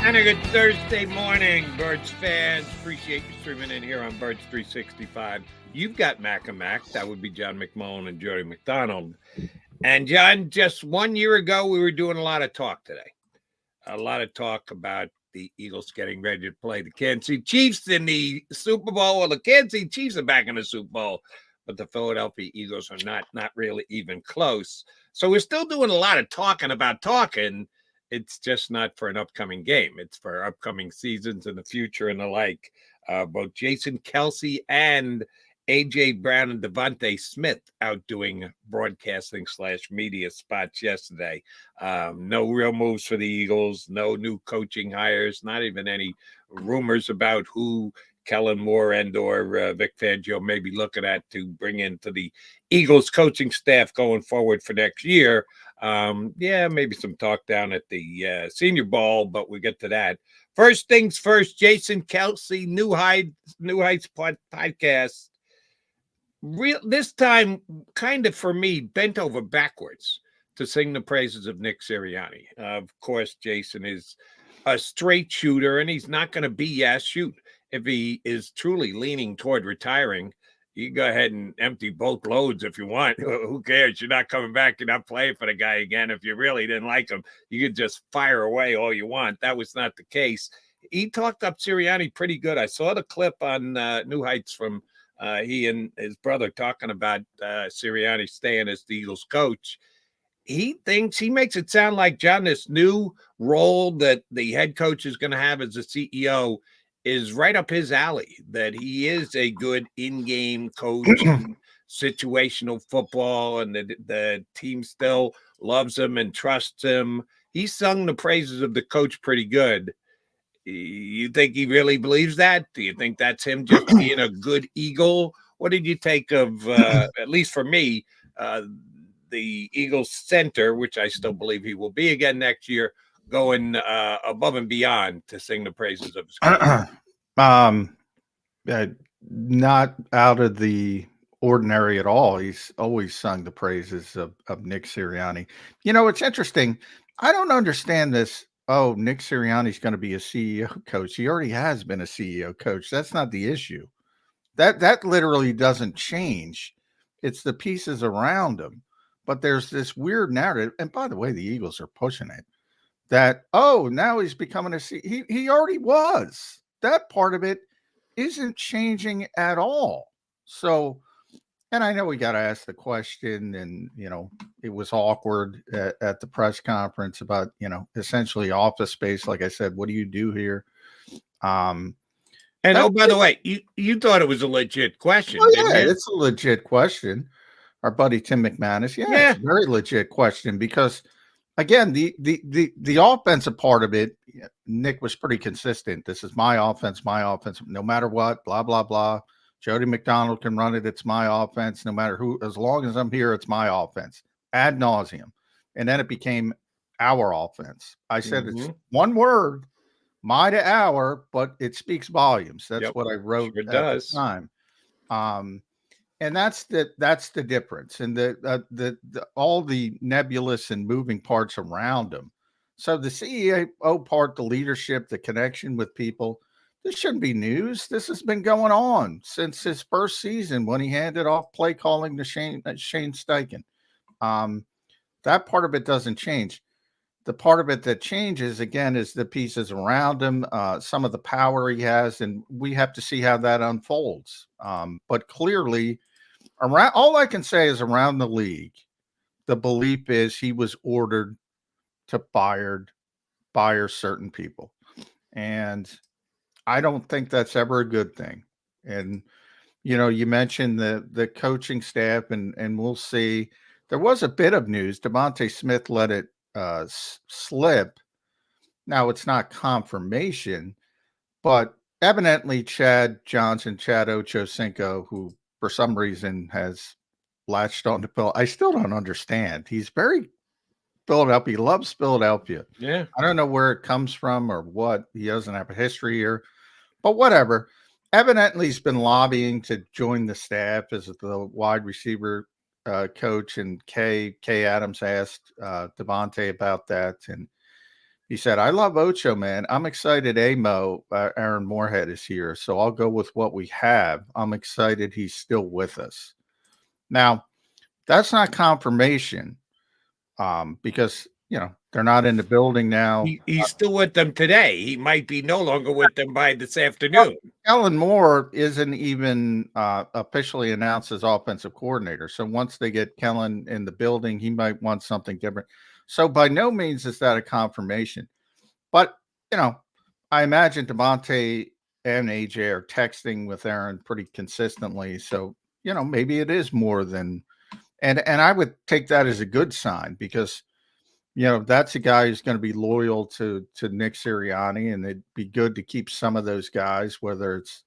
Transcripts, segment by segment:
And a good Thursday morning, Birds fans. Appreciate you streaming in here on Birds 365. You've got Mac and Mac. That would be John McMullen and Jody McDonald. And John, just 1 year ago, we were doing a lot of talk today. A lot of talk about the Eagles getting ready to play the Kansas City Chiefs in the Super Bowl. Well, the Kansas City Chiefs are back in the Super Bowl, but the Philadelphia Eagles are not really even close. So we're still doing a lot of talking about talking. It's just not for an upcoming game. It's for upcoming seasons in the future and the like. Both Jason Kelce and A.J. Brown and Devontae Smith out doing broadcasting / media spots yesterday. No real moves for the Eagles, no new coaching hires, not even any rumors about who Kellen Moore and or Vic Fangio may be looking at to bring into the Eagles coaching staff going forward for next year. Maybe some talk down at the Senior Bowl, but we'll get to that. First things first, Jason Kelce, New Heights podcast. This time, kind of for me, bent over backwards to sing the praises of Nick Sirianni. Of course, Jason is a straight shooter, and he's not going to BS shoot. If he is truly leaning toward retiring, you can go ahead and empty both loads if you want. Who cares? You're not coming back. You're not playing for the guy again. If you really didn't like him, you could just fire away all you want. That was not the case. He talked up Sirianni pretty good. I saw the clip on New Heights from he and his brother talking about Sirianni staying as the Eagles coach. He makes it sound like, John, this new role that the head coach is going to have as a CEO is right up his alley, that he is a good in-game coach, situational football, and the team still loves him and trusts him. He sung the praises of the coach pretty good. You think he really believes that? Do you think that's him just being a good Eagle? What did you take of, at least for me, the Eagles center, which I still believe he will be again next year, going above and beyond to sing the praises of his coach? Not out of the ordinary at all. He's always sung the praises of Nick Sirianni. You know, it's interesting. I don't understand this. Oh, Nick Sirianni's going to be a CEO coach. He already has been a CEO coach. That's not the issue. That literally doesn't change. It's the pieces around him. But there's this weird narrative. And by the way, the Eagles are pushing it. That, oh, now he's becoming a CEO. He already was. That part of it isn't changing at all. So, and I know we got to ask the question, and, you know, it was awkward at the press conference about, you know, essentially office space. Like I said, what do you do here? And by the way, you thought it was a legit question. Oh, yeah, it's a legit question. Our buddy Tim McManus. Yeah, it's a very legit question because, again, the offensive part of it, Nick was pretty consistent. This is my offense, no matter what, blah, blah, blah. Jody McDonald can run it. It's my offense. No matter who, as long as I'm here, it's my offense ad nauseum. And then it became our offense. I said it's one word, my to our, but it speaks volumes. That's what I wrote at the time. And that's the difference, and the all the nebulous and moving parts around him. So the CEO part, the leadership, the connection with people, this shouldn't be news. This has been going on since his first season when he handed off play calling to Shane Steichen. That part of it doesn't change. The part of it that changes, again, is the pieces around him, some of the power he has, and we have to see how that unfolds. But clearly, all I can say is around the league, the belief is he was ordered to fire certain people. And I don't think that's ever a good thing. And, you know, you mentioned the coaching staff, and we'll see. There was a bit of news. Devontae Smith let it slip. Now, it's not confirmation, but evidently Chad Ochocinco, who for some reason has latched on to Phil. I still don't understand. He's very Philadelphia. He loves Philadelphia. Yeah. I don't know where it comes from or what. He doesn't have a history here, but whatever. Evidently, he's been lobbying to join the staff as the wide receiver coach. And Kay Adams asked Devontae about that. And, He said, "I love Ocho, man. I'm excited Amo, Aaron Moorhead is here, so I'll go with what we have. I'm excited he's still with us." Now, that's not confirmation, because, they're not in the building now. He's still with them today. He might be no longer with them by this Well, afternoon. Kellen Moore isn't even officially announced as offensive coordinator. So once they get Kellen in the building, he might want something different. So by no means is that a confirmation. But, I imagine Devontae and AJ are texting with Aaron pretty consistently. So, maybe it is more than, and I would take that as a good sign because, that's a guy who's going to be loyal to Nick Sirianni, and it'd be good to keep some of those guys, whether it's,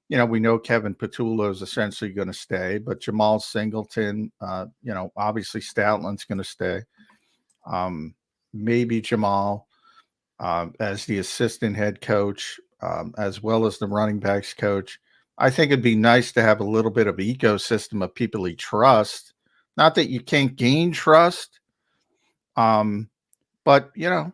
we know Kevin Patullo is essentially going to stay, but Jamal Singleton, obviously Stoutland's going to stay. Maybe Jamal as the assistant head coach, as well as the running backs coach. I think it'd be nice to have a little bit of ecosystem of people he trusts. Not that you can't gain trust, but that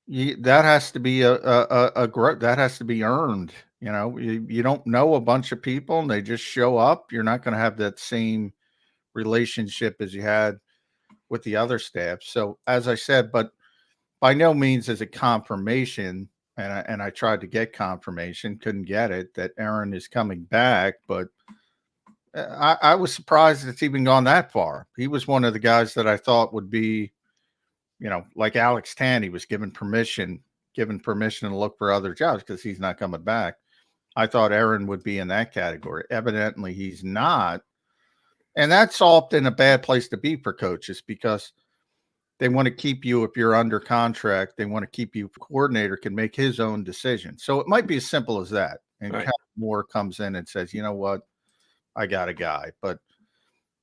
has to be a growth that has to be earned. You don't know a bunch of people and they just show up. You're not going to have that same relationship as you had with the other staff. So as I said, but by no means is it confirmation. And I tried to get confirmation, couldn't get it, that Aaron is coming back, but I was surprised it's even gone that far. He was one of the guys that I thought would be, like Alex Tanny was given permission to look for other jobs because he's not coming back. I thought Aaron would be in that category. Evidently, he's not. And that's often a bad place to be for coaches because they want to keep you, if you're under contract, they want to keep you. Coordinator can make his own decision. So it might be as simple as that. And Right. Kellen Moore comes in and says, you know what, I got a guy. But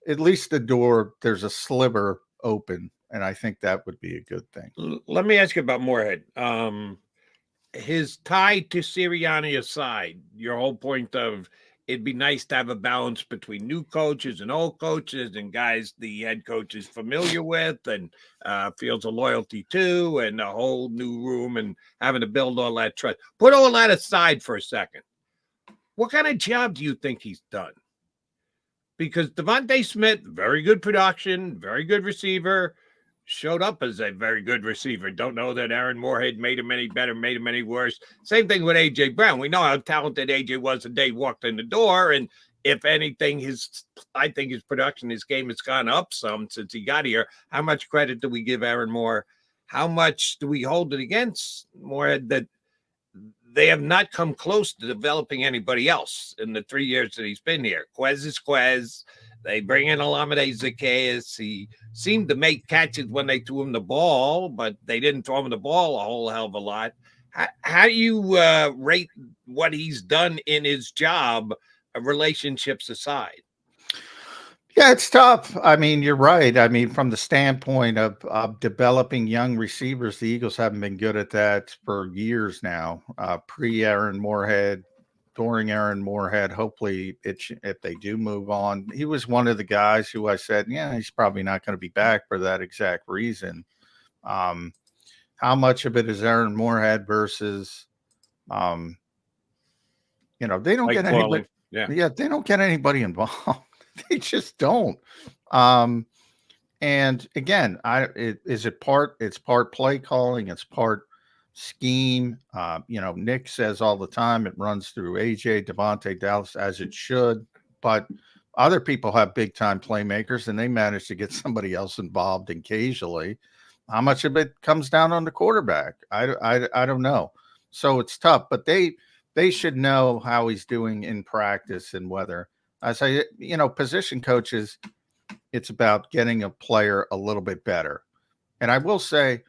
at least the door, there's a sliver open. And I think that would be a good thing. Let me ask you about Moorhead. His tie to Sirianni aside, your whole point of it'd be nice to have a balance between new coaches and old coaches and guys the head coach is familiar with and feels a loyalty to, and a whole new room and having to build all that trust. Put all that aside for a second. What kind of job do you think he's done? Because Devontae Smith, very good production, very good receiver, showed up as a very good receiver. Don't know that Aaron Moorhead made him any better, made him any worse. Same thing with AJ Brown. We know how talented AJ was the day he walked in the door. And if anything, I think his production, his game has gone up some since he got here. How much credit do we give Aaron Moore? How much do we hold it against Moorhead that they have not come close to developing anybody else in the 3 years that he's been here? Quez is Quez. They bring in Olamide Zacchaeus. He seemed to make catches when they threw him the ball, but they didn't throw him the ball a whole hell of a lot. How do you rate what he's done in his job, relationships aside? Yeah, it's tough. I mean, you're right. I mean, from the standpoint of developing young receivers, the Eagles haven't been good at that for years now. Pre-Aaron Moorhead, during Aaron Moorhead, hopefully if they do move on. He was one of the guys who I said, yeah, he's probably not going to be back for that exact reason. How much of it is Aaron Moorhead versus, they don't Mike get anybody. McMullen. Yeah, they don't get anybody involved. They just don't. And again, it's part play calling, it's part scheme. Nick says all the time it runs through AJ, Devontae, Dallas, as it should, but other people have big time playmakers and they manage to get somebody else involved occasionally. How much of it comes down on the quarterback? I don't know. So it's tough, but they should know how he's doing in practice and whether, I say, position coaches, it's about getting a player a little bit better. And I will say,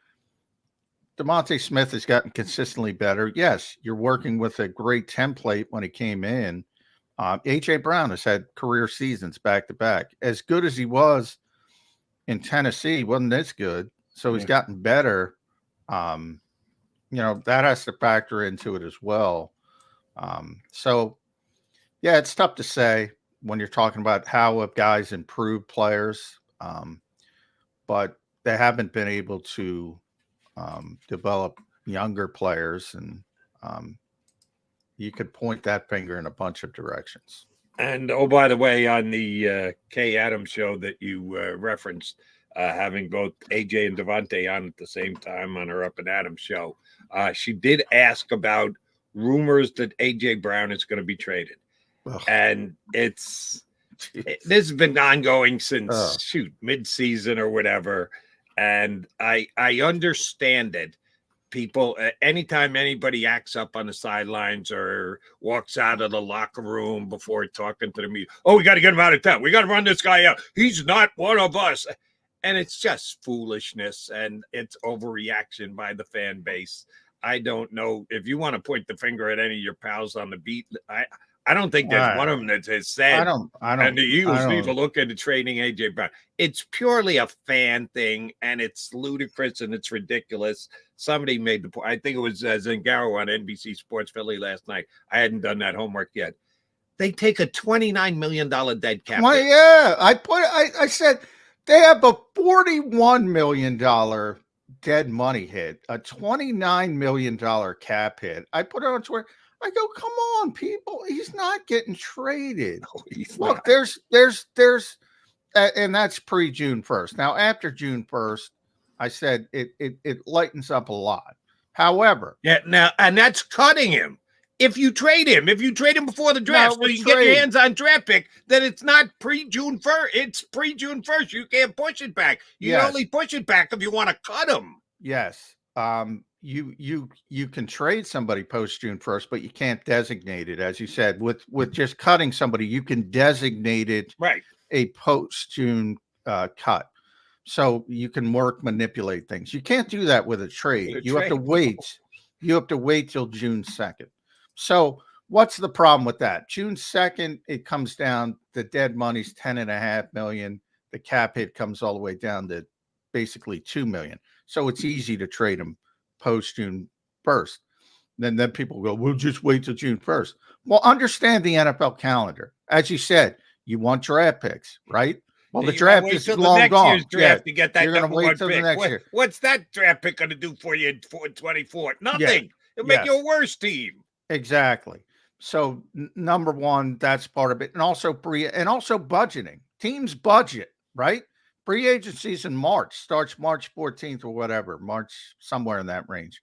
DeMonte Smith has gotten consistently better. Yes, you're working with a great template when he came in. A.J. Brown has had career seasons back to back. As good as he was in Tennessee, he wasn't this good. So he's gotten better. That has to factor into it as well. Yeah, it's tough to say when you're talking about how have guys improved players, but they haven't been able to develop younger players, and you could point that finger in a bunch of directions. And oh, by the way, on the Kay Adams show that you referenced, having both AJ and Devontae on at the same time on her Up and Adams show, she did ask about rumors that AJ Brown is going to be traded. Ugh. And this has been ongoing since mid-season or whatever. And I understand it. People, anytime anybody acts up on the sidelines or walks out of the locker room before talking to the media, oh, we got to get him out of town. We got to run this guy out. He's not one of us. And it's just foolishness, and it's overreaction by the fan base. I don't know if you want to point the finger at any of your pals on the beat. I don't think there's one of them that has said, I don't, and the Eagles need to look into trading AJ Brown. It's purely a fan thing, and it's ludicrous and it's ridiculous. Somebody made the point. I think it was Zingaro on NBC Sports Philly last night. I hadn't done that homework yet. They take a $29 million dead cap. Well, yeah, I said they have a $41 million dead money hit, a $29 million cap hit. I put it on Twitter. I go, come on, people. He's not getting traded. No, look, not. There's, and that's pre-June 1st. Now, after June 1st, I said it lightens up a lot. However, yeah, now, and that's cutting him. If you trade him before the draft, so you get your hands on draft pick, then it's not pre-June 1st. It's pre-June 1st. You can't push it back. You can only push it back if you want to cut him. Yes. You can trade somebody post June 1st, but you can't designate it. As you said, with just cutting somebody, you can designate it a post June cut. So you can manipulate things. You can't do that with a trade. You have to wait. You have to wait till June 2nd. So what's the problem with that? June 2nd, it comes down, the dead money's $10.5 million. The cap hit comes all the way down to basically $2 million. So it's easy to trade them post June 1st. Then people go, we'll just wait till June 1st. Well, understand the NFL calendar. As you said, you want draft picks, right? Well, the draft is long gone. Draft to get that you're going to wait till the next year. What's that draft pick going to do for you in 24? Nothing. Yeah. It'll make you a worse team. Exactly. So number one, that's part of it. And also budgeting. Teams budget, right? Free agency is in March, starts March 14th or whatever, March, somewhere in that range.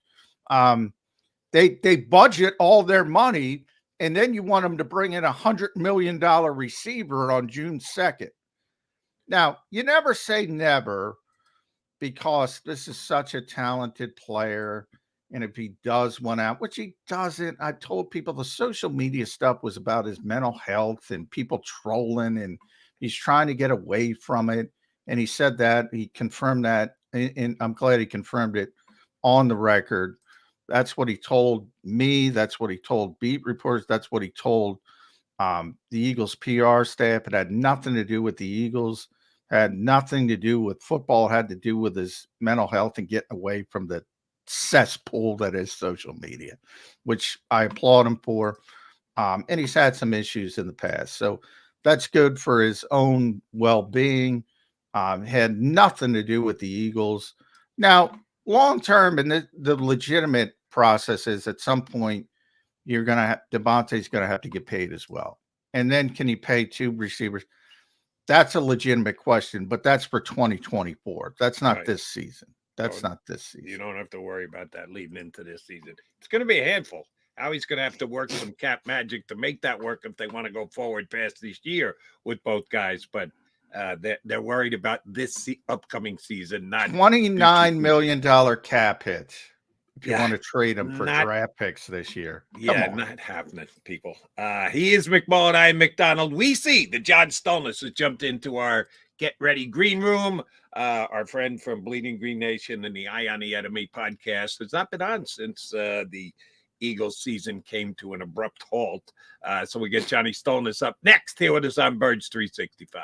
They budget all their money, and then you want them to bring in $100 million receiver on June 2nd. Now, you never say never, because this is such a talented player. And if he does one out, which he doesn't, I've told people the social media stuff was about his mental health and people trolling, and he's trying to get away from it. And he said that, he confirmed that, and I'm glad he confirmed it on the record. That's what he told me. That's what he told beat reporters. That's what he told the Eagles PR staff. It had nothing to do with the Eagles, had nothing to do with football, it had to do with his mental health and getting away from the cesspool that is social media, which I applaud him for. And he's had some issues in the past. So that's good for his own well-being. Had nothing to do with the Eagles. Now, long-term, and the legitimate process is at some point, Devontae's going to have to get paid as well. And then can he pay two receivers? That's a legitimate question, but that's for 2024. That's not this season. That's not this season. You don't have to worry about that leading into this season. It's going to be a handful. Howie's going to have to work some cap magic to make that work if they want to go forward past this year with both guys. But they're worried about this upcoming season. Not $29 million cap hit. If you want to trade him for draft picks this year. Not happening, people. He is McMullen. I am McDonald. We see that John Stolnis has jumped into our Get Ready Green Room. Our friend from Bleeding Green Nation and the Eye on the Enemy podcast has not been on since the Eagles season came to an abrupt halt. So we get Johnny Stolnis up next here with us on Birds 365.